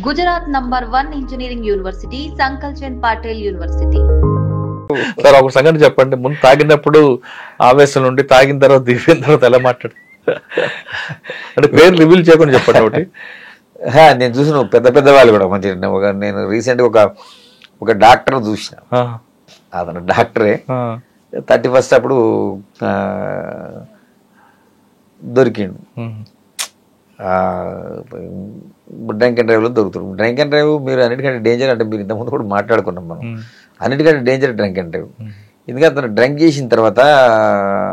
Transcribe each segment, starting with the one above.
Gujarat number 1 engineering university, Sankalchand Patil university. Sir ఒక సంగతి చెప్పండి, ముందు తాగినప్పుడు ఆవేశం నుండి తాగిన తర్వాత దిగిన తర్వాత ఎలా మాట్లాడు అంటే పేరు రివీల్ చేయకుండా చెప్పండి ఒకటి. నేను చూసిన పెద్ద పెద్ద వాళ్ళు కూడా మంచి, నేను రీసెంట్గా ఒక డాక్టర్ చూసిన, అతను డాక్టరే 31st అప్పుడు దొరికిండు. డ్రంక్ అండ్ డ్రైవ్లో దొరుకుతారు. డ్రంక్ అండ్ డ్రైవ్ మీరు అన్నిటికంటే డేంజర్, అంటే మీరు ఇంతకుముందు కూడా మాట్లాడుకున్నాం మనం, అన్నిటికంటే డేంజర్ డ్రంక్ అండ్ డ్రైవ్. ఎందుకంటే అతను డ్రంక్ చేసిన తర్వాత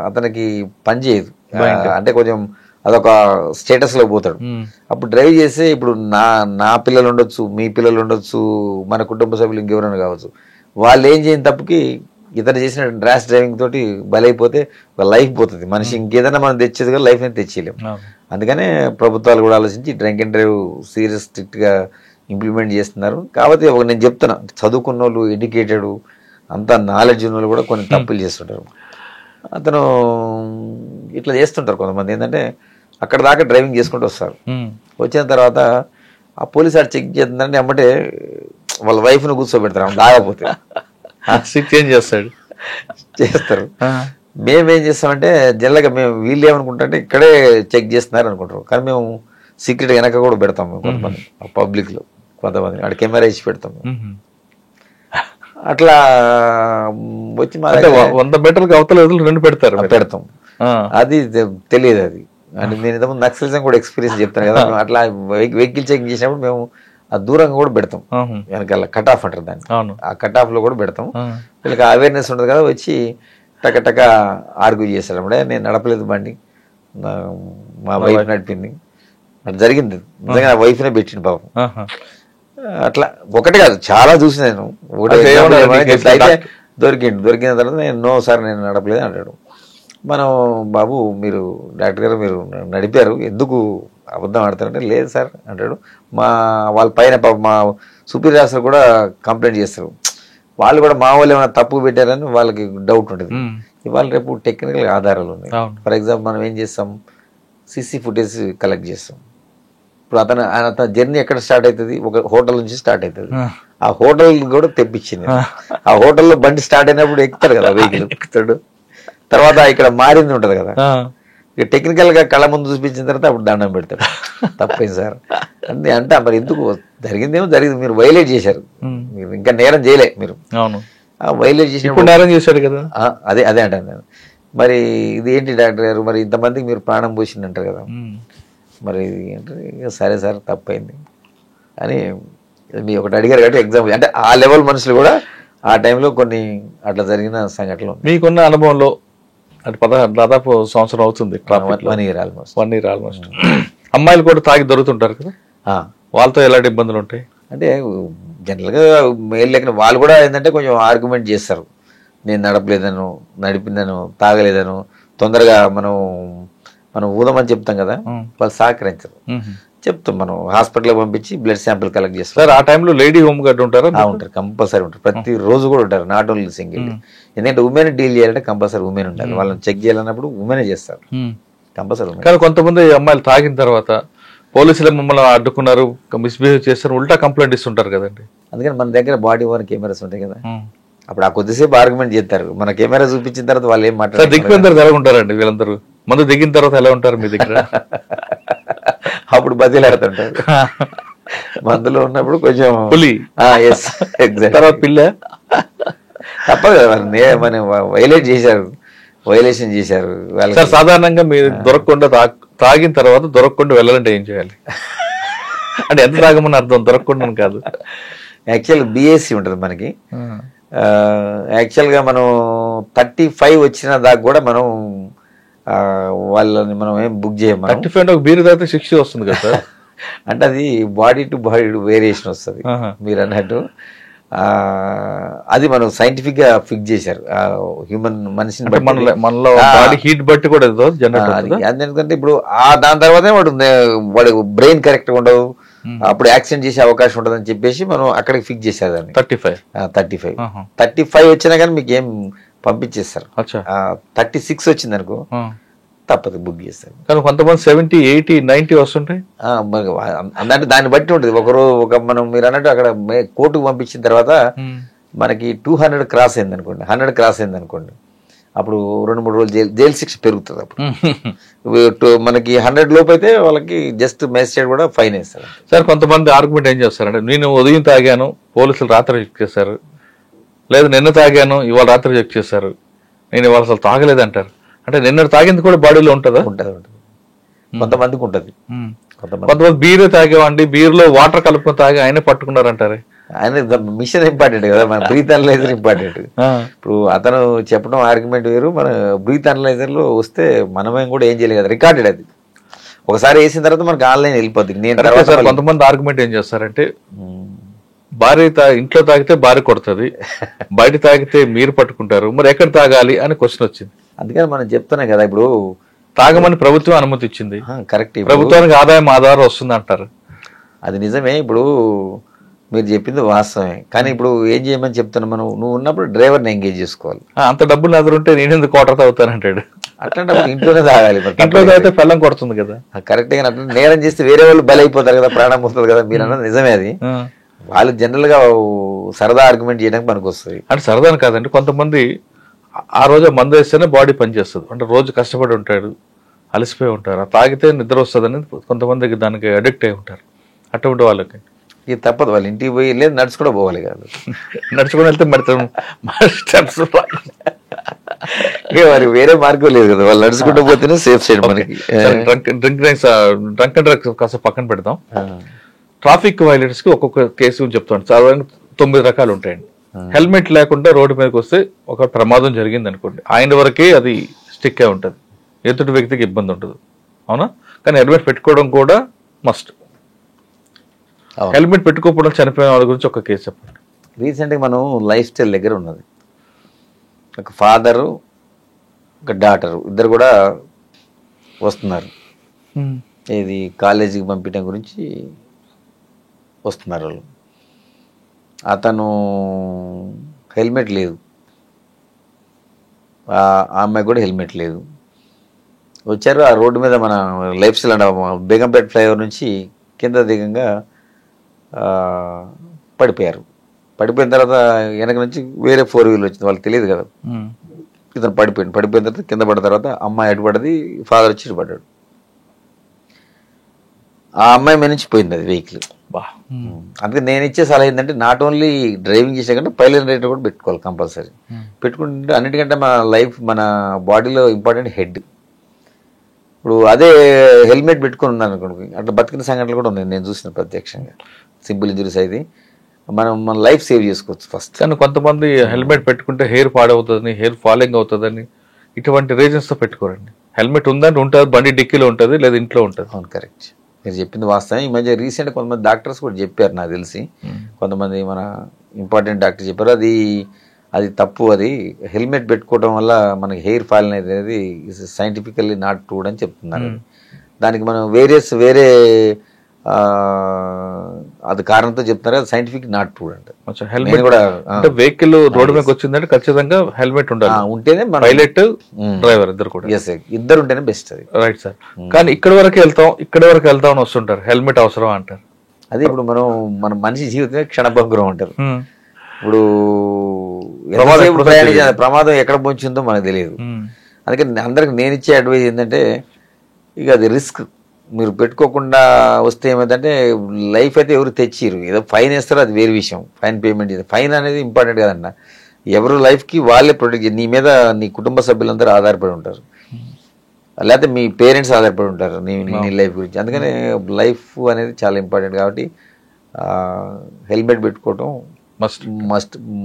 అతనికి పని చేయదు, అంటే కొంచెం అదొక స్టేటస్లో పోతాడు. అప్పుడు డ్రైవ్ చేస్తే ఇప్పుడు నా పిల్లలు ఉండొచ్చు, మీ పిల్లలు ఉండొచ్చు, మన కుటుంబ సభ్యులు ఇంకెవరైనా కావచ్చు, వాళ్ళు ఏం చేయని తప్పుకి ఇతను చేసిన ర్యాష్ డ్రైవింగ్ తోటి బలైపోతే ఒక లైఫ్ పోతుంది. మనిషి ఇంకేదైనా మనం తెచ్చేది కానీ లైఫ్ అనేది తెచ్చేయలేము. అందుకనే ప్రభుత్వాలు కూడా ఆలోచించి డ్రంక్ అండ్ డ్రైవ్ సీరియస్ స్ట్రిక్ట్గా ఇంప్లిమెంట్ చేస్తున్నారు. కాబట్టి నేను చెప్తున్నా, చదువుకున్న వాళ్ళు, ఎడ్యుకేటెడ్, అంత నాలెడ్జ్ ఉన్న వాళ్ళు కూడా కొన్ని తప్పులు చేస్తుంటారు. అతను ఇట్లా చేస్తుంటారు కొంతమంది. ఏంటంటే అక్కడ దాకా డ్రైవింగ్ చేసుకుంటూ వస్తారు. వచ్చిన తర్వాత ఆ పోలీసు ఆడు చెక్ చేస్తుందంటే అమ్మటే వాళ్ళ వైఫ్ను కూర్చోబెడతారు దాగపోతే చేంజ్ చేస్తారు. మేమేం చేస్తామంటే జనరల్గా వీళ్ళు ఏమనుకుంటారంటే ఇక్కడే చెక్ చేస్తున్నారు అనుకుంటారు, కానీ మేము సీక్రెట్ వెనక కూడా పెడతాం. కొంతమంది పబ్లిక్లో కొంతమంది అక్కడ కెమెరా ఇచ్చి పెడతాం. అట్లా వచ్చి 100 మీటర్లకు అవతల 2 పెడతాం. అది తెలియదు. అది అంటే నేను ఇంతకుముందు నక్సలిజం కూడా ఎక్స్పీరియన్స్ చెప్తాను కదా. అట్లా వెహికల్ చెకింగ్ చేసినప్పుడు మేము ఆ దూరంగా కూడా పెడతాం, వెనకాల కట్ ఆఫ్ అంటారు దాన్ని, ఆ కట్ ఆఫ్ లో కూడా పెడతాం. వీళ్ళకి అవేర్నెస్ ఉంటుంది కదా, వచ్చి టక ఆర్గ్యూ చేస్తారు. అప్పుడే నేను నడపలేదు బండి, మా వైఫ్ నడిపింది, అట్లా జరిగింది. నిజంగా నా వైఫ్నే పెట్టింది పాపం. అట్లా ఒకటి కాదు, చాలా చూసి నేను. దొరికిన తర్వాత నేను నో సార్ నేను నడపలేదు అంటాడు. మనం బాబు మీరు డాక్టర్ గారు మీరు నడిపారు, ఎందుకు అబద్ధం ఆడతారంటే లేదు సార్ అంటాడు. వాళ్ళ పైన మా సుపీరియర్స్ కూడా కంప్లైంట్ చేస్తారు. వాళ్ళు కూడా మా వాళ్ళు ఏమైనా తప్పు పెట్టారని వాళ్ళకి డౌట్ ఉంటుంది. ఇవాళ రేపు టెక్నికల్ ఆధారాలు ఉన్నాయి. ఫర్ ఎగ్జాంపుల్ మనం ఏం చేస్తాం, సీసీ ఫుటేజ్ కలెక్ట్ చేస్తాం. ఇప్పుడు అతని జర్నీ ఎక్కడ స్టార్ట్ అవుతుంది, ఒక హోటల్ నుంచి స్టార్ట్ అవుతుంది. ఆ హోటల్ కూడా తెప్పించింది. ఆ హోటల్లో బండి స్టార్ట్ అయినప్పుడు ఎక్కుతాడు కదా వెహికల్, ఎక్కుతాడు. తర్వాత ఇక్కడ మారింది ఉంటుంది కదా, ఇక టెక్నికల్ గా కళ్ళ ముందు చూపించిన తర్వాత అప్పుడు దండం పెడతాడు. తప్పేంది సార్ అంటే మరి ఎందుకు జరిగిందేమో జరిగింది, మీరు వైలేట్ చేశారు, మీరు ఇంకా నేరం చేయలే, మీరు వైలేట్ చేసినప్పుడు నేరం చేశారు కదా. అదే అంటాను నేను. మరి ఇది ఏంటి డాక్టర్ గారు, మరి ఇంతమందికి మీరు ప్రాణం పోసింది అంటారు కదా, మరి అంటే సరే సార్ తప్పైంది అని మీ ఒకటి అడిగారు కాబట్టి ఎగ్జాంపుల్. అంటే ఆ లెవెల్ మనుషులు కూడా ఆ టైంలో కొన్ని అట్లా జరిగిన సంఘటనలు. మీకున్న అనుభవంలో అంటే దాదాపు సంవత్సరం అవుతుంది, 1 year ఆల్మోస్ట్. అమ్మాయిలు కూడా తాగి దొరుకుతుంటారు కదా, వాళ్ళతో ఎలాంటి ఇబ్బందులు ఉంటాయి? అంటే జనరల్గా మేలు లేక వాళ్ళు కూడా ఏంటంటే కొంచెం ఆర్గ్యుమెంట్ చేస్తారు. నేను నడపలేదను, నడిపిందను, తాగలేదను, తొందరగా మనం ఊదమని చెప్తాం కదా, వాళ్ళు సహకరించరు. చెప్తాం, మనం హాస్పిటల్కి పంపించి బ్లడ్ శాంపిల్ కలెక్ట్ చేస్తాం. సార్ ఆ టైంలో లేడీ హోమ్ గార్డ్ ఉంటారు? ఉంటారు, కంపల్సరీ ఉంటారు, ప్రతి రోజు కూడా ఉంటారు, నాట్ ఓన్లీ సింగిల్. ఎందుకంటే ఉమెన్ డీల్ చేయాలంటే కంపల్సరీ ఉమెన్ ఉండాలి. వాళ్ళని చెక్ చేయాలన్నప్పుడు ఉమెనే చేస్తారు కంపల్సరీ. కానీ కొంతమంది అమ్మాయిలు తాగిన తర్వాత పోలీసులు మమ్మల్ని అడ్డుకున్నారు, మిస్బిహేవ్ చేస్తారు, ఉల్టా కంప్లైంట్ ఇస్తుంటారు కదండి. అందుకని మన దగ్గర బాడీ ఓవర్ కెమెరాస్ ఉంటాయి కదా, అప్పుడు ఆ కొద్దిసేపు ఆర్గ్యుమెంట్ చేస్తారు. మన కెమెరా చూపించిన తర్వాత వాళ్ళు ఏం మాట్లాడారు. దిగిపోయిన తర్వాత ఎలా ఉంటారండి వీళ్ళందరూ? మందు దిగిన తర్వాత ఎలా ఉంటారు మీ దగ్గర? అప్పుడు బతిలాడుతుంటారు. మందులో ఉన్నప్పుడు కొంచెం పులి, తర్వాత పిల్ల. తప్పదు కదా, మన వైలేషన్ చేశారు. సార్ సాధారణంగా మీరు దొరకకుండా తాగిన తర్వాత దొరకకుండా వెళ్ళాలంటే ఏం చేయాలి? అంటే ఎంత తాగమని అర్థం, దొరకకుండా కాదు. యాక్చువల్ BSc ఉంటుంది మనకి. యాక్చువల్గా మనం 35 వచ్చిన దాకా కూడా మనం వాళ్ళని మనం ఏం బుక్ చేయం. 35 బీరు తాగితే 60 వస్తుంది కదా సార్. అంటే అది బాడీ టు బాడీ వేరియేషన్ వస్తుంది మీరు అన్నట్టు. అది మనం సైంటిఫిక్ గా ఫిక్స్ చేశారు. హ్యూమన్ మనిషిని బట్టి, మనలో బాడీ హీట్ బట్టి కూడా ఎందుకంటే ఇప్పుడు దాని తర్వాతే వాడు బ్రెయిన్ కరెక్ట్ గా ఉండవు, అప్పుడు యాక్సిడెంట్ చేసే అవకాశం ఉండదు అని చెప్పేసి మనం అక్కడికి ఫిక్స్ చేశారు దాన్ని. 35 వచ్చినా కానీ మీకు ఏం పంపించేస్తారు. 36 వచ్చింది అనుకో తప్పదు, బుక్ చేస్తారు. కానీ కొంతమంది 70, 80, 90 వస్తుంటాయి. అంటే దాన్ని బట్టి ఉంటుంది. మనం మీరు అన్నట్టు అక్కడ కోర్టుకు పంపించిన తర్వాత మనకి 200 క్రాస్ అయింది అనుకోండి, 100 క్రాస్ అయింది అనుకోండి, అప్పుడు 2-3 రోజులు జైలు శిక్ష పెరుగుతుంది. అప్పుడు మనకి 100 లోపు అయితే వాళ్ళకి జస్ట్ మేజిస్ట్రేట్ కూడా ఫైన్ వేస్తారు. సార్ కొంతమంది ఆర్గ్యుమెంట్ ఏం చేస్తారంటే, నేను ఉదయం తాగాను, పోలీసులు రాత్రి చెక్ చేశారు, లేదు నిన్న తాగాను, ఇవాళ రాత్రి చెక్ చేశారు, నేను ఇవాళ అసలు తాగలేదంటారు. అంటే నిన్న తాగింది కూడా బాడీలో ఉంటుందా? ఉంటుంది. కొంతమందికి ఉంటుంది. కొంతమంది బీరే తాగేవండి, బీర్లో వాటర్ కలుపుకొని తాగి ఆయనే పట్టుకున్నారంటారు. ఆయన మిషన్ ఇంపార్టెంట్ కదా, మన బ్రీత్ అనలైజర్ ఇంపార్టెంట్. ఇప్పుడు అతను చెప్పడం ఆర్గ్యుమెంట్ వేరు, మన బ్రీత్ అనలైజర్ లో వస్తే మనమేం కూడా ఏం చేయలేదు కదా, రికార్డెడ్ అది. ఒకసారి వేసిన తర్వాత మనకి ఆన్లైన్ వెళ్ళిపోద్ది. నేను తర్వాత కొంతమంది ఆర్గ్యుమెంట్ ఏం చేస్తారంటే, భార్య ఇంట్లో తాగితే భార్య కొడుతుంది, బయట తాగితే మీరు పట్టుకుంటారు, మరి ఎక్కడ తాగాలి అని క్వశ్చన్ వచ్చింది. అందుకని మనం చెప్తున్నాం కదా, ఇప్పుడు తాగమని ప్రభుత్వం అనుమతి ఇచ్చింది, కరెక్ట్, ప్రభుత్వానికి ఆధారం వస్తుంది అంటారు. అది నిజమే. ఇప్పుడు మీరు చెప్పింది వాస్తవమే, కానీ ఇప్పుడు ఏం చేయమని చెప్తున్నా, మనం నువ్వు ఉన్నప్పుడు డ్రైవర్ని ఎంగేజ్ చేసుకోవాలి. అంత డబ్బులు నా దగ్గర ఉంటే నేను ఎందుకు క్వార్టర్ తాగుతానంటాడు. అట్లాంటప్పుడు ఇంట్లోనే తాగాలి. ఇంట్లో తాగితే పెళ్ళం కొడుతుంది కదా. కరెక్ట్ గా అట్లా నేరం చేస్తే వేరే వాళ్ళు బలైపోతారు కదా, ప్రాణం పోతుంది కదా. మీరు అన్నది నిజమే. అది వాళ్ళు జనరల్ గా సరదా ఆర్గ్యుమెంట్ చేయడానికి పనికి వస్తుంది. అంటే సరదాని కాదండి, కొంతమంది ఆ రోజు మందు వేస్తేనే బాడీ పనిచేస్తుంది. అంటే రోజు కష్టపడి ఉంటాడు, అలసిపోయి ఉంటారు, తాగితే నిద్ర వస్తుందని కొంతమందికి దానికి అడిక్ట్ అయి ఉంటారు. అటువంటి వాళ్ళకి ఇది తప్పదు, వాళ్ళు ఇంటికి పోయి లేదు నడుచుకుంటూ పోవాలి కాదు. నడుచుకుని వెళ్తే మరి స్టెప్స్ మరి వేరే మార్గం లేదు కదా, వాళ్ళు నడుచుకుంటూ పోతేనే సేఫ్ సైడ్ మనకి. డ్రంక్ అండ్ డ్రగ్స్ కాస్త పక్కన పెడతాం. ట్రాఫిక్ వైలేటర్స్ కి ఒక్కొక్క కేసు చెప్తాను. సాధారణంగా 9 రకాలు ఉంటాయండి. హెల్మెట్ లేకుండా రోడ్డు మీదకి వస్తే ఒక ప్రమాదం జరిగింది అనుకోండి, ఆయన వరకే అది స్టిక్ అయి ఉంటుంది, ఎదుటి వ్యక్తికి ఇబ్బంది ఉంటుంది, అవునా? కానీ హెల్మెట్ పెట్టుకోవడం కూడా మస్ట్. హెల్మెట్ పెట్టుకోకపోవడం చనిపోయిన వాళ్ళ గురించి ఒక కేసు చెప్పండి. రీసెంట్గా మనం లైఫ్ స్టైల్ దగ్గర ఉన్నది, ఒక ఫాదరు ఒక డాటరు ఇద్దరు కూడా వస్తున్నారు. ఇది కాలేజీకి పంపించడం గురించి వస్తున్నారు వాళ్ళు. అతను హెల్మెట్ లేదు, ఆ అమ్మాయి కూడా హెల్మెట్ లేదు. వచ్చారు ఆ రోడ్డు మీద, మన లైఫ్ స్టైల్ అంటే బేగంపేట ఫ్లైఓవర్ నుంచి కింద దిగంగా పడిపోయారు. పడిపోయిన తర్వాత వెనక నుంచి వేరే 4 వీలర్ వచ్చింది, వాళ్ళకి తెలియదు కదా. ఇతను పడిపోయిన తర్వాత కింద పడిన తర్వాత అమ్మాయి అడ్డుపడ్డది, ఫాదర్ వచ్చి ఇటుపడ్డాడు. ఆ అమ్మాయి మీద నుంచి పోయింది అది వెహికల్. అందుకే నేను ఇచ్చే సలహా ఏంటంటే, నాట్ ఓన్లీ డ్రైవింగ్ చేసే కంటే పైలట్ రైడర్ కూడా పెట్టుకోవాలి కంపల్సరీ. పెట్టుకుంటే అన్నిటికంటే మన లైఫ్, మన బాడీలో ఇంపార్టెంట్ హెడ్. ఇప్పుడు అదే హెల్మెట్ పెట్టుకుని ఉన్నాను అనుకోండి, అట్లా బతికిన సంఘటనలు కూడా ఉన్నాయి, నేను చూసిన ప్రత్యక్షంగా. సింపుల్ ఇంజురీస్ అయితే మన లైఫ్ సేవ్ చేసుకోవచ్చు ఫస్ట్. కానీ కొంతమంది హెల్మెట్ పెట్టుకుంటే హెయిర్ పాడవుతుందని, హెయిర్ ఫాలింగ్ అవుతుందని, ఇటువంటి రీజన్స్తో పెట్టుకోరండి. హెల్మెట్ ఉందని ఉంటుంది, బండి డిక్కీలో ఉంటుంది, లేదా ఇంట్లో ఉంటుంది. అవును, కరెక్ట్, మీరు చెప్పింది వాస్తవం. ఈ మధ్య రీసెంట్ కొంతమంది డాక్టర్స్ కూడా చెప్పారు, నాకు తెలిసి కొంతమంది మన ఇంపార్టెంట్ డాక్టర్ చెప్పారు, అది తప్పు. అది హెల్మెట్ పెట్టుకోవడం వల్ల మనకి హెయిర్ ఫాల్ అనేది సైంటిఫికల్లీ నాట్ ట్రూ అని చెప్తున్నారు. దానికి మనం వేరే అది కారణంతో చెప్తున్నారు, అది సైంటిఫిక్ నాట్ ట్రూ అంటే. హెల్మెట్ కూడా వెహికల్ రోడ్డు మీదకి వచ్చిందంటే ఖచ్చితంగా హెల్మెట్ ఉండాలి, ఉంటేనే పైలట్ డ్రైవర్ ఇద్దరు కూడా. ఇద్దరు ఉంటేనే బెస్ట్ అది. Right sir. కానీ ఇక్కడి వరకు వెళ్తాం అని వస్తుంటారు, హెల్మెట్ అవసరం అంటారు. అది ఇప్పుడు మన మనిషి జీవితమే క్షణభంగురం అంటారు. ఇప్పుడు ప్రమాదం ఎక్కడ పొంచిందో మనకు తెలియదు. అందుకని అందరికి నేను ఇచ్చే అడ్వైజ్ ఏంటంటే, ఇక అది రిస్క్. మీరు పెట్టుకోకుండా వస్తే ఏమైందంటే, లైఫ్ అయితే ఎవరు తెచ్చిరు, ఏదో ఫైన్ వేస్తారో అది వేరే విషయం, ఫైన్ పేమెంట్ చేస్తారు. ఫైన్ అనేది ఇంపార్టెంట్ కదన్న, ఎవరు లైఫ్కి వాళ్ళే ప్రొటెక్ట్. నీ మీద నీ కుటుంబ సభ్యులందరూ ఆధారపడి ఉంటారు, లేకపోతే మీ పేరెంట్స్ ఆధారపడి ఉంటారు నీ లైఫ్ గురించి. అందుకని లైఫ్ అనేది చాలా ఇంపార్టెంట్ కాబట్టి హెల్మెట్ పెట్టుకోవటం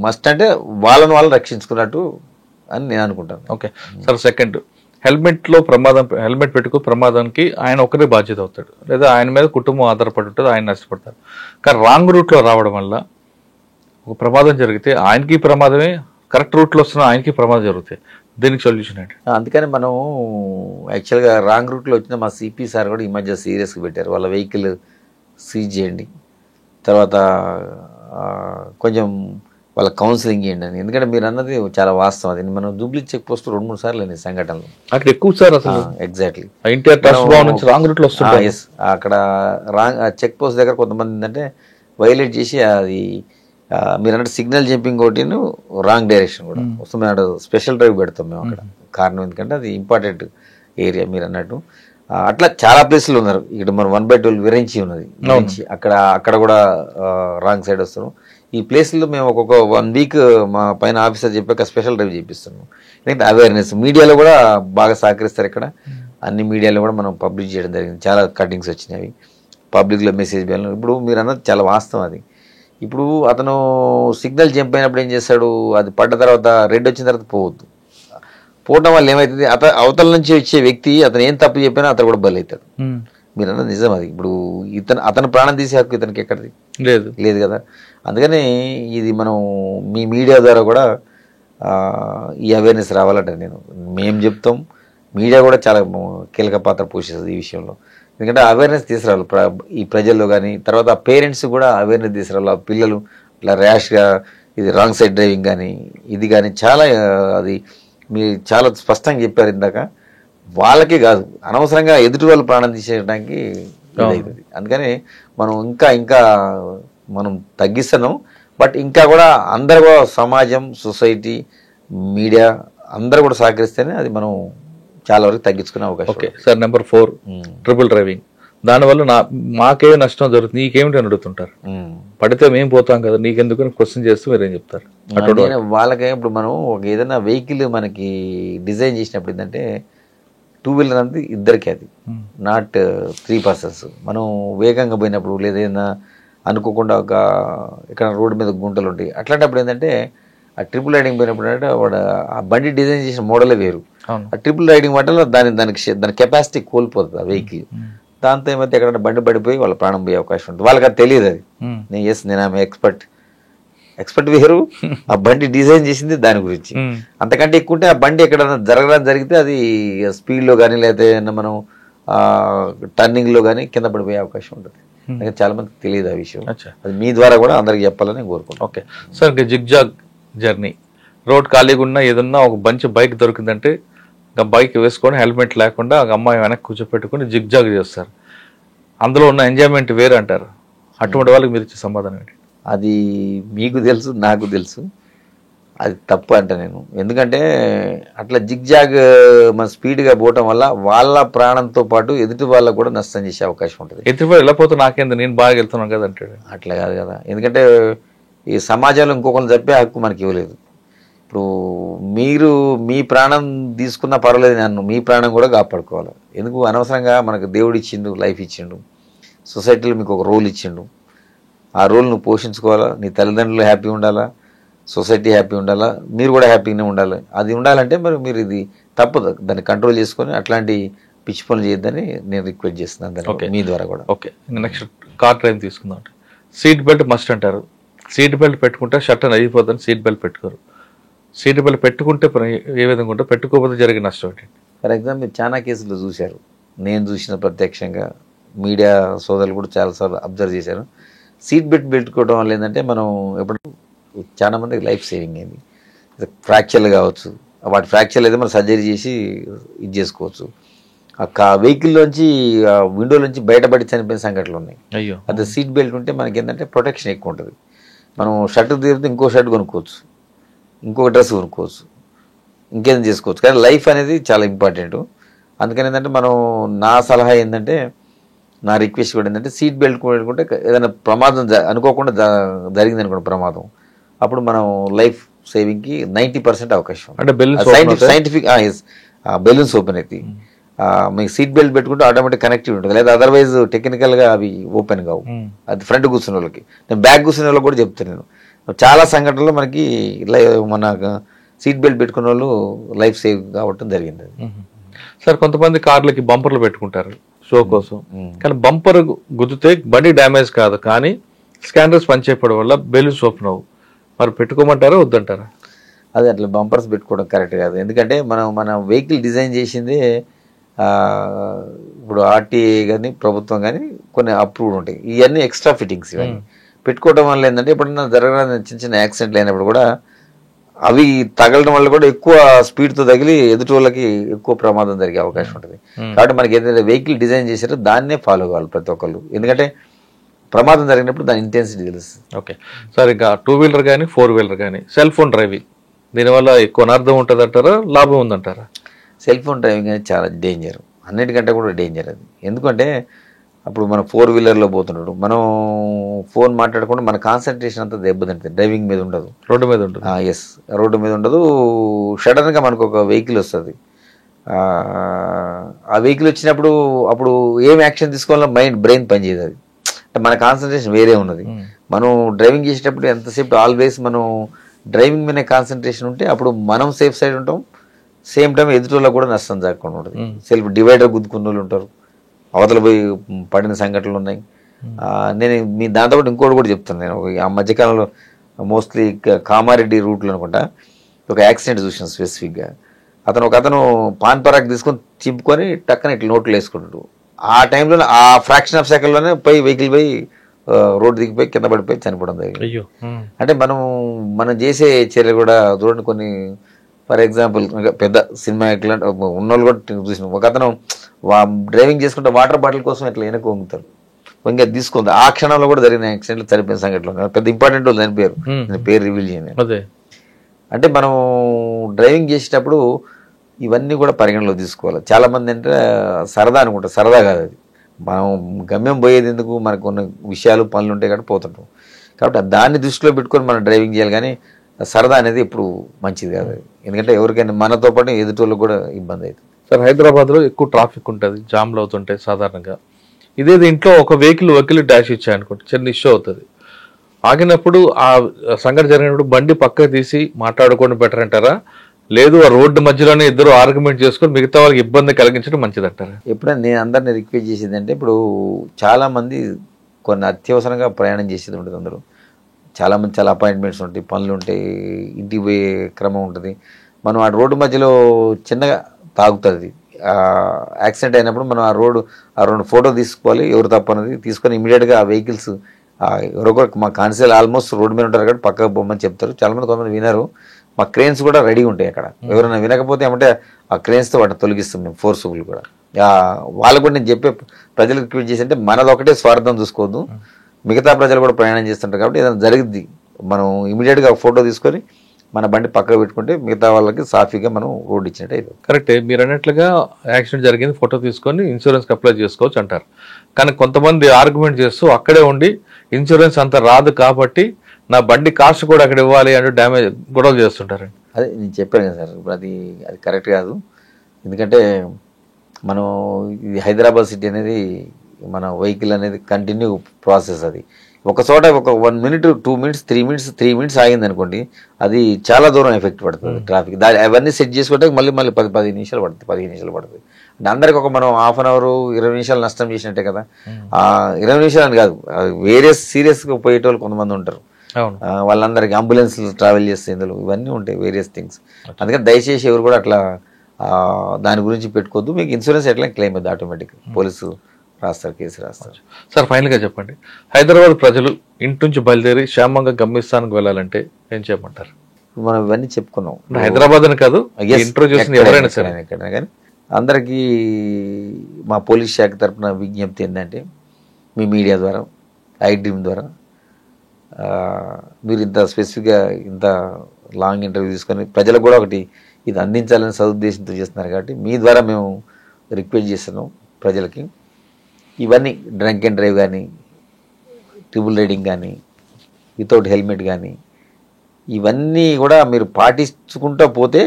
మస్ట్ అంటే వాళ్ళని వాళ్ళు రక్షించుకున్నట్టు అని నేను అనుకుంటాను. Okay sir. సెకండ్, హెల్మెట్ పెట్టుకో ప్రమాదానికి ఆయన ఒకరే బాధ్యత అవుతాడు, లేదా ఆయన మీద కుటుంబం ఆధారపడి ఉంటుంది, ఆయన నష్టపడతారు. కానీ రాంగ్ రూట్లో రావడం వల్ల ఒక ప్రమాదం జరిగితే ఆయనకి ప్రమాదమే, కరెక్ట్ రూట్లో వస్తున్న ఆయనకి ప్రమాదం జరుగుతాయి. దీనికి సొల్యూషన్ ఏంటి? అందుకని మనం యాక్చువల్గా రాంగ్ రూట్లో వచ్చిన మా సిపి సార్ కూడా ఈ మధ్య సీరియస్గా పెట్టారు. వాళ్ళ వెహికల్ సీజ్ చేయండి, తర్వాత కొంచెం వాళ్ళ కౌన్సిలింగ్ చేయండి అని. ఎందుకంటే మీరు అన్నది చాలా వాస్తవం. అది మనం జూబ్లీ చెక్ పోస్ట్ 2-3 సార్లు అయినాయి సంఘటనలు. అక్కడ ఎక్కువ సార్ అసలు ఎగ్జాక్ట్లీ ఎన్టీఆర్ ట్రస్ట్ భవన్ నుంచి రాంగ్ రూట్ లో వస్తుంది. ఎస్, అక్కడ చెక్ పోస్ట్ దగ్గర కొంతమంది ఏంటంటే వైలేట్ చేసి అది మీరు అన్నట్టు సిగ్నల్ జంపింగ్ ఒకటి రాంగ్ డైరెక్షన్ కూడా వస్తుంది. మేము స్పెషల్ డ్రైవ్ పెడతాం మేము అక్కడ. కారణం ఎందుకంటే అది ఇంపార్టెంట్ ఏరియా మీరు అన్నట్టు. అట్లా చాలా ప్లేస్లు ఉన్నారు. ఇక్కడ మన 1/12 విరించి ఉన్నది, అక్కడ కూడా రాంగ్ సైడ్ వస్తాం. ఈ ప్లేస్లో మేము ఒక్కొక్క 1 వీక్ మా పైన ఆఫీసర్ చెప్పాక స్పెషల్ డ్రైవ్ చేపిస్తున్నాం. ఎందుకంటే అవేర్నెస్ మీడియాలో కూడా బాగా సహకరిస్తారు. ఇక్కడ అన్ని మీడియాలో కూడా మనం పబ్లిష్ చేయడం జరిగింది. చాలా కటింగ్స్ వచ్చినాయి, పబ్లిక్లో మెసేజ్ వెళ్ళిన. ఇప్పుడు మీరు అన్నది చాలా వాస్తవం. అది ఇప్పుడు అతను సిగ్నల్ జంప్ అయినప్పుడు ఏం చేస్తాడు, అది పడ్డ తర్వాత రెడ్ వచ్చిన తర్వాత పోవద్దు. పోవడం వల్ల ఏమవుతుంది, అవతల నుంచి వచ్చే వ్యక్తి అతను ఏం తప్పు చెప్పినా అతను కూడా బలవుతాడు. మీరు అన్నది నిజం. అది ఇప్పుడు అతను ప్రాణం తీసే హక్కు ఇతనికి ఎక్కడిది లేదు కదా. అందుకని ఇది మనం మీ మీడియా ద్వారా కూడా ఈ అవేర్నెస్ రావాలంటే మేము చెప్తాం. మీడియా కూడా చాలా కీలక పాత్ర పోషిస్తుంది ఈ విషయంలో. ఎందుకంటే అవేర్నెస్ తీసుకురావాలి ఈ ప్రజల్లో, కానీ తర్వాత పేరెంట్స్ కూడా అవేర్నెస్ తీసుకురావాలి. ఆ పిల్లలు ఇట్లా ర్యాష్గా ఇది రాంగ్ సైడ్ డ్రైవింగ్ కానీ ఇది కానీ చాలా అది మీరు చాలా స్పష్టంగా చెప్పారు ఇందాక. వాళ్ళకే కాదు, అనవసరంగా ఎదుటి వాళ్ళు ప్రాణం తీసేయడానికి ఇదవుతుంది. అందుకని మనం ఇంకా మనం తగ్గిస్తున్నాం. బట్ ఇంకా కూడా అందరూ కూడా సమాజం, సొసైటీ, మీడియా అందరూ కూడా సహకరిస్తేనే అది మనం చాలా వరకు తగ్గించుకునే అవకాశం. Okay sir, number 4 triple driving. దానివల్ల మాకే నష్టం జరుగుతుంది, నీకేమిటి అని అడుగుతుంటారు. పడితే మేము పోతాం కదా, నీకెందుకు క్వశ్చన్ చేస్తూ మీరేం చెప్తారు? వాళ్ళకే ఇప్పుడు మనం ఏదైనా వెహికల్ మనకి డిజైన్ చేసినప్పుడు ఏంటంటే 2 వీలర్ అనేది ఇద్దరికి, అది నాట్ 3 పర్సన్స్. మనం వేగంగా పోయినప్పుడు లేదా ఏదైనా అనుకోకుండా ఇక్కడ రోడ్డు మీద గుంటలు ఉంటాయి, అట్లాంటప్పుడు ఏంటంటే ఆ ట్రిపుల్ రైడింగ్ పోయినప్పుడు అంటే వాడు ఆ బండి డిజైన్ చేసిన మోడలే వేరు. ఆ ట్రిపుల్ రైడింగ్ వల్ల దాని కెపాసిటీ కోల్పోతుంది ఆ వెహికల్. దాంతో ఏమైతే ఎక్కడైనా బండి పడిపోయి వాళ్ళ ప్రాణం పోయే అవకాశం ఉంటుంది. వాళ్ళకి అది తెలియదు. అది నేను ఆమె ఎక్స్పర్ట్ వేరు, ఆ బండి డిజైన్ చేసింది దాని గురించి. అంతకంటే ఎక్కువ ఉంటే ఆ బండి ఎక్కడైనా జరిగితే అది స్పీడ్లో కానీ లేకపోతే మనం టర్నింగ్లో కానీ కింద పడిపోయే అవకాశం ఉంటుంది. చాలా మందికి తెలియదు ఆ విషయం. అది మీ ద్వారా కూడా అందరికి చెప్పాలని కోరుకుంటాం. Okay sir, zigzag journey, road ఖాళీగా ఉన్నా ఏదన్నా ఒక మంచి బైక్ దొరికిందంటే బైక్ వేసుకొని హెల్మెట్ లేకుండా అమ్మాయి వెనక్కి కూర్చోపెట్టుకుని జిగ్జాగ్ చేస్తారు. అందులో ఉన్న ఎంజాయ్మెంట్ వేరే అంటారు. అటువంటి వాళ్ళకి మీరు ఇచ్చే సమాధానం ఏంటి? అది మీకు తెలుసు, నాకు తెలుసు, అది తప్పు అంట నేను. ఎందుకంటే అట్లా జిగ్జాగ్ మన స్పీడ్గా పోవటం వల్ల వాళ్ళ ప్రాణంతో పాటు ఎదుటి వాళ్ళకు కూడా నష్టం చేసే అవకాశం ఉంటుంది. ఎదుటి వాళ్ళు వెళ్ళిపోతే నాకేంది, నేను బాగా వెళ్తున్నాను కదా అంటాడు. అట్లా కాదు కదా. ఎందుకంటే ఈ సమాజంలో ఇంకొకరిని చెప్పే హక్కు మనకి ఇవ్వలేదు. ఇప్పుడు మీరు మీ ప్రాణం తీసుకున్నా పర్వాలేదు, నన్ను మీ ప్రాణం కూడా కాపాడుకోవాలి. ఎందుకు అనవసరంగా మనకు దేవుడు ఇచ్చిండు, లైఫ్ ఇచ్చిండు, సొసైటీలో మీకు ఒక రోల్ ఇచ్చిండు. ఆ రోల్ నువ్వు పోషించుకోవాలా. నీ తల్లిదండ్రులు హ్యాపీ ఉండాలా, సొసైటీ హ్యాపీ ఉండాలా, మీరు కూడా హ్యాపీగానే ఉండాలి. అది ఉండాలంటే మరి మీరు ఇది తప్పదు, దాన్ని కంట్రోల్ చేసుకొని అట్లాంటి పిచ్చి పనులు చేయొద్దని నేను రిక్వెస్ట్ చేస్తున్నాను మీ ద్వారా కూడా. ఓకే, నెక్స్ట్ కార్ డ్రైవ్ తీసుకుందాం. సీట్ బెల్ట్ మస్ట్ అంటారు. సీట్ బెల్ట్ పెట్టుకుంటే షర్ట్ అని అయిపోతుంది, సీట్ బెల్ట్ పెట్టుకోరు. సీట్ బెల్ట్ పెట్టుకుంటే ఏ విధంగా ఉంటే, పెట్టుకోకపోతే జరిగే నష్టం ఏంటి? ఫర్ ఎగ్జాంపుల్ మీరు చాలా కేసులు చూశారు, నేను చూసిన ప్రత్యక్షంగా, మీడియా సోదరులు కూడా చాలాసార్లు అబ్జర్వ్ చేశారు. సీట్ బెల్ట్ పెట్టుకోవడం వల్ల ఏంటంటే మనం ఎప్పుడు చాలా మందికి లైఫ్ సేవింగ్ అయింది. ఫ్రాక్చర్లు కావచ్చు, వాటి ఫ్రాక్చర్లు అయితే మనం సర్జరీ చేసి ఇది చేసుకోవచ్చు. ఆ వెహికల్లోంచి విండోలోంచి బయటపడి చనిపోయిన సంఘటనలు ఉన్నాయి. అయ్యో, అదే సీట్ బెల్ట్ ఉంటే మనకి ఏంటంటే ప్రొటెక్షన్ ఎక్కువ ఉంటుంది. మనం షర్ట్ తీరితే ఇంకో షర్ట్ కొనుక్కోవచ్చు, ఇంకొక డ్రెస్ కొనుక్కోవచ్చు, ఇంకేదైనా చేసుకోవచ్చు. కానీ లైఫ్ అనేది చాలా ఇంపార్టెంట్. అందుకని ఏంటంటే మనం, నా సలహా ఏంటంటే, నా రిక్వెస్ట్ కూడా ఏంటంటే సీట్ బెల్ట్ పెట్టుకుంటే ఏదైనా ప్రమాదం అనుకోకుండా జరిగింది అనుకోండి ప్రమాదం, అప్పుడు మనం లైఫ్ సేవింగ్కి 90% అవకాశం. అంటే సైంటిఫిక్ బెలూన్స్ ఓపెన్ అవుతాయి. మీకు సీట్ బెల్ట్ పెట్టుకుంటే ఆటోమేటిక్ కనెక్టివ్ ఉంటుంది. లేదా అదర్వైజ్ టెక్నికల్గా అవి ఓపెన్ కావు. అది ఫ్రంట్ కూర్చున్న వాళ్ళకి, నేను బ్యాక్ కూర్చున్న వాళ్ళకి కూడా చెప్తాను. నేను చాలా సంఘటనలో మనకి మన సీట్ బెల్ట్ పెట్టుకున్న వాళ్ళు లైఫ్ సేవ్ కావటం జరిగింది. సార్, కొంతమంది కార్లకి బంపర్లు పెట్టుకుంటారు షో కోసం, కానీ బంపర్ గుద్దితే బండి డ్యామేజ్ కాదు, కానీ స్కానర్స్ పనిచేయడం వల్ల బెలూన్స్ ఓపెన్ అవ్వు. మరి పెట్టుకోమంటారా వద్దంటారా? అదే, అట్లా బంపర్స్ పెట్టుకోవడం కరెక్ట్ కాదు. ఎందుకంటే మన వెహికల్ డిజైన్ చేసింది ఇప్పుడు ఆర్టీఏ కానీ ప్రభుత్వం కానీ కొన్ని అప్రూవ్డ్ ఉంటాయి. ఇవన్నీ ఎక్స్ట్రా ఫిట్టింగ్స్. ఇవన్నీ పెట్టుకోవడం వల్ల ఏంటంటే ఎప్పుడన్నా జరగని చిన్న చిన్న యాక్సిడెంట్లు అయినప్పుడు కూడా అవి తగలడం వల్ల కూడా ఎక్కువ స్పీడ్తో తగిలి ఎదుటి వాళ్ళకి ఎక్కువ ప్రమాదం జరిగే అవకాశం ఉంటుంది. కాబట్టి మనకి ఏదైతే వెహికల్ డిజైన్ చేశారో దాన్నే ఫాలో కావాలి ప్రతి ఒక్కళ్ళు, ఎందుకంటే ప్రమాదం జరిగినప్పుడు దాని ఇంటెన్సిటీ తెలుస్తుంది. ఓకే సార్, ఇంకా 2 వీలర్ కానీ 4 వీలర్ కానీ సెల్ ఫోన్ డ్రైవింగ్ దీనివల్ల ఎక్కువ అనార్థం ఉంటుంది అంటారా, లాభం ఉందంటారా? సెల్ ఫోన్ డ్రైవింగ్ అనేది చాలా డేంజర్, అన్నిటికంటే కూడా డేంజర్ అది. ఎందుకంటే అప్పుడు మనం 4 వీలర్లో పోతున్నాడు, మనం ఫోన్ మాట్లాడకుండా మన కాన్సన్ట్రేషన్ అంతా దెబ్బతింటుంది, డ్రైవింగ్ మీద ఉండదు, రోడ్డు మీద ఉంటుంది. ఎస్, రోడ్డు మీద ఉండదు. సడన్గా మనకు ఒక వెహికల్ వస్తుంది, ఆ వెహికల్ వచ్చినప్పుడు అప్పుడు ఏం యాక్షన్ తీసుకోవాలో బ్రెయిన్ పనిచేయదు, అది అంటే మన కాన్సన్ట్రేషన్ వేరే ఉన్నది. మనం డ్రైవింగ్ చేసేటప్పుడు ఎంతసేపు ఆల్వేస్ మనం డ్రైవింగ్ మీద కాన్సన్ట్రేషన్ ఉంటే అప్పుడు మనం సేఫ్ సైడ్ ఉంటాం, సేమ్ టైం ఎదుటిలో కూడా నష్టం జరగకుండా ఉంటుంది. సెల్ఫ్ డివైడర్ గుద్దుకున్న వాళ్ళు ఉంటారు, అవతల పోయి పడిన సంఘటనలు ఉన్నాయి. నేను మీ దాంతో ఇంకోటి కూడా చెప్తాను. నేను ఆ మధ్యకాలంలో మోస్ట్లీ కామారెడ్డి రూట్లో అనుకుంటా ఒక యాక్సిడెంట్ చూసాను స్పెసిఫిక్గా. అతను పాన్ పరాక్ తీసుకొని చింపుకొని టక్కన ఇట్లా నోట్లు వేసుకుంటాడు. ఆ టైంలో ఆ ఫ్రాక్షన్ ఆఫ్ సెకండ్లోనే పోయి వెహికల్ పోయి రోడ్డు దిగిపోయి కింద పడిపోయి చనిపోవడం జరిగింది. అంటే మనం చేసే చర్యలు కూడా చూడండి, కొన్ని ఫర్ ఎగ్జాంపుల్ పెద్ద సినిమా ఉన్నోళ్ళు కూడా చూసిన ఒక అతను డ్రైవింగ్ చేసుకుంటే వాటర్ బాటిల్ కోసం ఇట్లా వెనక వంగుతారు, వంగి తీసుకుంది. ఆ క్షణంలో కూడా జరిగిన యాక్సిడెంట్లు చనిపోయిన సంఘటనలు పెద్ద ఇంపార్టెంట్ వాళ్ళు చనిపోయారు, నేను పేరు రివీల్ చేయను. అంటే మనం డ్రైవింగ్ చేసేటప్పుడు ఇవన్నీ కూడా పరిగణలో తీసుకోవాలి. చాలామంది అంటే సరదా అనుకుంటారు, సరదా కాదు అది. మనం గమ్యం పోయేది ఎందుకు, మనకు కొన్ని విషయాలు పనులు ఉంటాయి కాబట్టి పోతుంటాం. కాబట్టి దాన్ని దృష్టిలో పెట్టుకొని మనం డ్రైవింగ్ చేయాలి, కానీ సరదా అనేది ఎప్పుడు మంచిది కాదు. ఎందుకంటే ఎవరికైనా మనతో పాటు ఎదుటోళ్ళకి కూడా ఇబ్బంది అవుతుంది. సార్, హైదరాబాద్లో ఎక్కువ ట్రాఫిక్ ఉంటుంది, జామ్లు అవుతుంటాయి సాధారణంగా. ఇదేది ఇంట్లో ఒక వెహికల్ డాష్ ఇచ్చాయనుకోండి, చిన్న ఇష్యూ అవుతుంది. ఆగినప్పుడు ఆ సంఘటన జరిగినప్పుడు బండి పక్కకు తీసి మాట్లాడుకోవడం బెటర్ అంటారా, లేదు ఆ రోడ్డు మధ్యలోనే ఇద్దరు ఆర్గ్యుమెంట్ చేసుకొని మిగతా వాళ్ళకి ఇబ్బంది కలిగించడం మంచిది అంటారా? ఎప్పుడైనా నేను అందరినీ రిక్వెస్ట్ చేసేది అంటే, ఇప్పుడు చాలామంది కొన్ని అత్యవసరంగా ప్రయాణం చేసేది ఉంటుంది, అందరూ చాలామంది చాలా అపాయింట్మెంట్స్ ఉంటాయి, పనులు ఉంటాయి, ఇంటికి పోయే క్రమం ఉంటుంది. మనం ఆ రోడ్డు మధ్యలో చిన్నగా తాగుతుంది, యాక్సిడెంట్ అయినప్పుడు మనం ఆ రెండు ఫోటో తీసుకోవాలి, ఎవరు తప్పనేది తీసుకొని ఇమీడియట్గా ఆ వెహికల్స్ ఎవరొకరు మా కాన్సెల్ ఆల్మోస్ట్ రోడ్డు మీద ఉంటారు కాబట్టి పక్కకు పోమని చెప్తారు. చాలామంది కొంతమంది వినరు. మా క్రేన్స్ కూడా రెడీ ఉంటాయి అక్కడ, ఎవరైనా వినకపోతే ఏమంటే ఆ క్రేన్స్తో వాటిని తొలగిస్తాం మేము, ఫోర్సుబుల్ కూడా. వాళ్ళకు కూడా నేను చెప్పే ప్రజలకు రిక్వెస్ట్ చేసి అంటే మనది ఒకటే స్వార్థం చూసుకోవద్దు, మిగతా ప్రజలు కూడా ప్రయాణం చేస్తుంటారు కాబట్టి ఏదైనా జరిగింది మనం ఇమీడియట్గా ఫోటో తీసుకొని మన బండి పక్కకు పెట్టుకుంటే మిగతా వాళ్ళకి సాఫీగా మనం రోడ్ ఇచ్చినట్టు అయితే. కరెక్టే, మీరు అన్నట్లుగా యాక్సిడెంట్ జరిగింది ఫోటో తీసుకొని ఇన్సూరెన్స్కి అప్లై చేసుకోవచ్చు అంటారు. కానీ కొంతమంది ఆర్గ్యుమెంట్ చేస్తూ అక్కడే ఉండి ఇన్సూరెన్స్ అంత రాదు కాబట్టి నా బండి కాస్ట్ కూడా అక్కడ ఇవ్వాలి అంటూ డ్యామేజ్ గొడవలు చేస్తుంటారండి. అదే నేను చెప్పాను కదా సార్, ఇప్పుడు అది కరెక్ట్ కాదు. ఎందుకంటే మనం ఇది హైదరాబాద్ సిటీ అనేది మన వెహికల్ అనేది కంటిన్యూ ప్రాసెస్. అది ఒక చోట ఒక 1 మినిట్ 2 మినిట్స్ 3 మినిట్స్ ఆగింది అనుకోండి, అది చాలా దూరం ఎఫెక్ట్ పడుతుంది ట్రాఫిక్. అవన్నీ సెట్ చేసుకుంటే మళ్ళీ 10 నిమిషాలు పడుతుంది, 15 నిమిషాలు పడుతుంది. అంటే అందరికి ఒక మనం హాఫ్ అన్ అవర్ 20 నిమిషాలు నష్టం చేసినట్టే కదా. 20 నిమిషాలు అని కాదు, వేరే సీరియస్గా పోయేటోళ్ళు కొంతమంది ఉంటారు, వాళ్ళందరికీ అంబులెన్స్ ట్రావెల్ చేస్తే ఇందులో ఇవన్నీ ఉంటాయి, వేరియస్ థింగ్స్. అందుకని దయచేసి ఎవరు కూడా అట్లా దాని గురించి పెట్టుకోవద్దు. మీకు ఇన్సూరెన్స్ ఎట్లా క్లెయిమ్ అవుతుంది, ఆటోమేటిక్ పోలీసు రాస్తారు, కేసు రాస్తారు. సార్, ఫైనల్గా చెప్పండి, హైదరాబాద్ ప్రజలు ఇంటి నుంచి బయలుదేరి క్షేమంగా గమ్యస్థానానికి వెళ్ళాలంటే ఏం చేయమంటారు? మనం ఇవన్నీ చెప్పుకున్నాం, హైదరాబాద్ అని కాదు, ఇంట్రో ఎవరైనా సరే ఎక్కడైనా కానీ అందరికీ మా పోలీస్ శాఖ తరఫున విజ్ఞప్తి ఏంటంటే, మీ మీడియా ద్వారా, ఐడ్రీమ్ ద్వారా మీరు ఇంత స్పెసిఫిక్గా ఇంత లాంగ్ ఇంటర్వ్యూ తీసుకొని ప్రజలకు కూడా ఒకటి ఇది అందించాలని సదుద్దేశంతో చేస్తున్నారు కాబట్టి మీ ద్వారా మేము రిక్వెస్ట్ చేస్తున్నాం ప్రజలకి. ఇవన్నీ డ్రంక్ అండ్ డ్రైవ్ కానీ, ట్రిపుల్ రైడింగ్ కానీ, వితౌట్ హెల్మెట్ కానీ, ఇవన్నీ కూడా మీరు పాటించుకుంటూ పోతే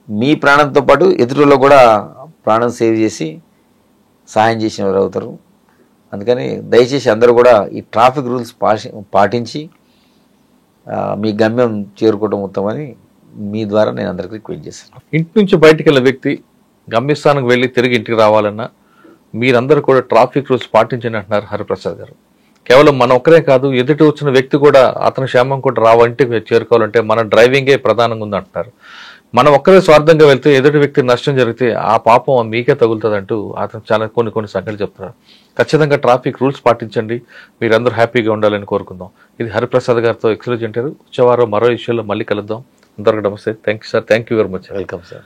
మీ ప్రాణంతో పాటు ఎదురులో కూడా ప్రాణం సేవ్ చేసి సహాయం చేసిన వారు అవుతారు. అందుకని దయచేసి అందరూ కూడా ఈ ట్రాఫిక్ రూల్స్ పాటించి మీ గమ్యం చేరుకోవడం ఉత్తమని మీ ద్వారా నేను అందరికీ రిక్వెస్ట్ చేస్తాను. ఇంటి నుంచి బయటికి వెళ్ళిన వ్యక్తి గమ్యస్థానానికి వెళ్ళి తిరిగి ఇంటికి రావాలన్నా మీరందరూ కూడా ట్రాఫిక్ రూల్స్ పాటించండి అంటున్నారు హరిప్రసాద్ గారు. కేవలం మన ఒక్కరే కాదు, ఎదుటి వచ్చిన వ్యక్తి కూడా అతని క్షేమం కూడా ఇంటికి చేరుకోవాలంటే మన డ్రైవింగే ప్రధానంగా ఉంది అంటున్నారు. మనం ఒక్కరే స్వార్థంగా వెళ్తే ఎదుటి వ్యక్తి నష్టం జరిగితే ఆ పాపం మీకే తగులుతుంది అంటూ అతను చాలా కొన్ని సంగతులు చెప్తున్నారు. ఖచ్చితంగా ట్రాఫిక్ రూల్స్ పాటించండి, మీరందరూ హ్యాపీగా ఉండాలని కోరుకుందాం. ఇది హరిప్రసాద్ గారితో ఎక్సలెంట్ ఇంటర్వ్యూ. వచ్చే వారం మరో ఇష్యూలో మళ్ళీ కలుద్దాం. అందరికీ నమస్తే. Thank you sir. Thank you very much. Welcome sir.